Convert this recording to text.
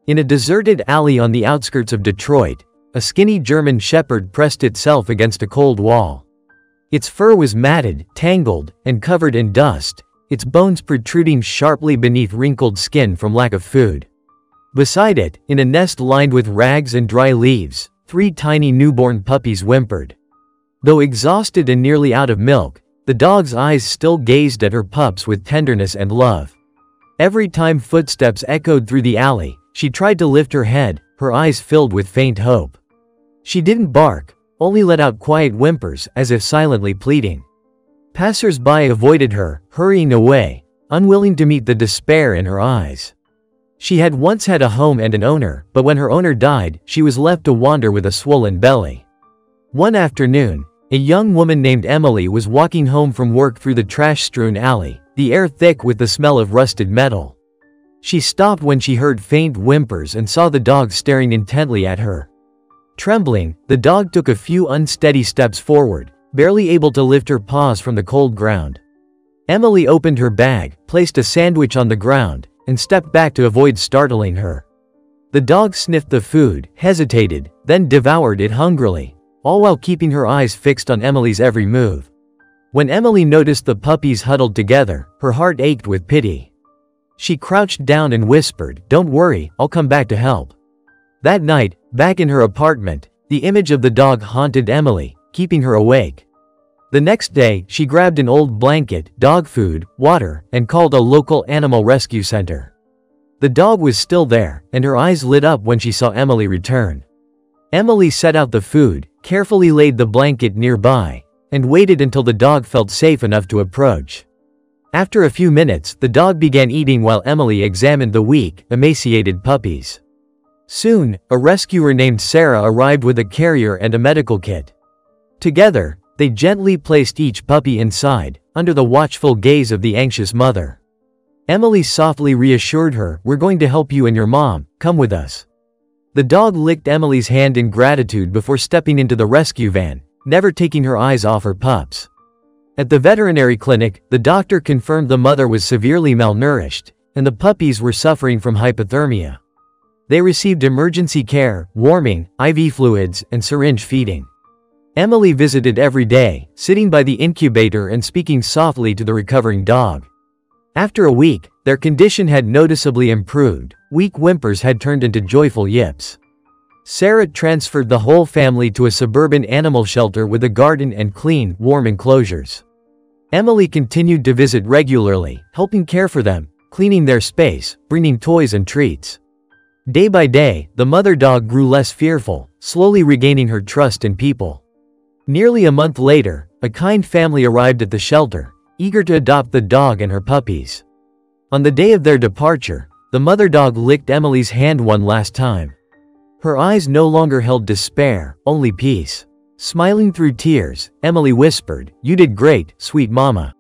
In a deserted alley on the outskirts of Detroit, a skinny German shepherd pressed itself against a cold wall. Its fur was matted, tangled, and covered in dust, its bones protruding sharply beneath wrinkled skin from lack of food. Beside it, in a nest lined with rags and dry leaves, 3 tiny newborn puppies whimpered. Though exhausted and nearly out of milk, the dog's eyes still gazed at her pups with tenderness and love. Every time footsteps echoed through the alley, she tried to lift her head, her eyes filled with faint hope. She didn't bark, only let out quiet whimpers as if silently pleading. Passers-by avoided her, hurrying away, unwilling to meet the despair in her eyes. She had once had a home and an owner, but when her owner died, she was left to wander with a swollen belly. One afternoon, a young woman named Emily was walking home from work through the trash-strewn alley, the air thick with the smell of rusted metal. She stopped when she heard faint whimpers and saw the dog staring intently at her. Trembling, the dog took a few unsteady steps forward, barely able to lift her paws from the cold ground. Emily opened her bag, placed a sandwich on the ground, and stepped back to avoid startling her. The dog sniffed the food, hesitated, then devoured it hungrily, all while keeping her eyes fixed on Emily's every move. When Emily noticed the puppies huddled together, her heart ached with pity. She crouched down and whispered, "Don't worry, I'll come back to help." That night, back in her apartment, the image of the dog haunted Emily, keeping her awake. The next day, she grabbed an old blanket, dog food, water, and called a local animal rescue center. The dog was still there, and her eyes lit up when she saw Emily return. Emily set out the food, carefully laid the blanket nearby, and waited until the dog felt safe enough to approach. After a few minutes, the dog began eating while Emily examined the weak, emaciated puppies. Soon, a rescuer named Sarah arrived with a carrier and a medical kit. Together, they gently placed each puppy inside, under the watchful gaze of the anxious mother. Emily softly reassured her, "We're going to help you and your mom, come with us." The dog licked Emily's hand in gratitude before stepping into the rescue van, never taking her eyes off her pups. At the veterinary clinic, the doctor confirmed the mother was severely malnourished, and the puppies were suffering from hypothermia. They received emergency care, warming, IV fluids, and syringe feeding. Emily visited every day, sitting by the incubator and speaking softly to the recovering dog. After a week, their condition had noticeably improved, weak whimpers had turned into joyful yips. Sarah transferred the whole family to a suburban animal shelter with a garden and clean, warm enclosures. Emily continued to visit regularly, helping care for them, cleaning their space, bringing toys and treats. Day by day, the mother dog grew less fearful, slowly regaining her trust in people. Nearly a month later, a kind family arrived at the shelter, eager to adopt the dog and her puppies. On the day of their departure, the mother dog licked Emily's hand one last time. Her eyes no longer held despair, only peace. Smiling through tears, Emily whispered, "You did great, sweet mama."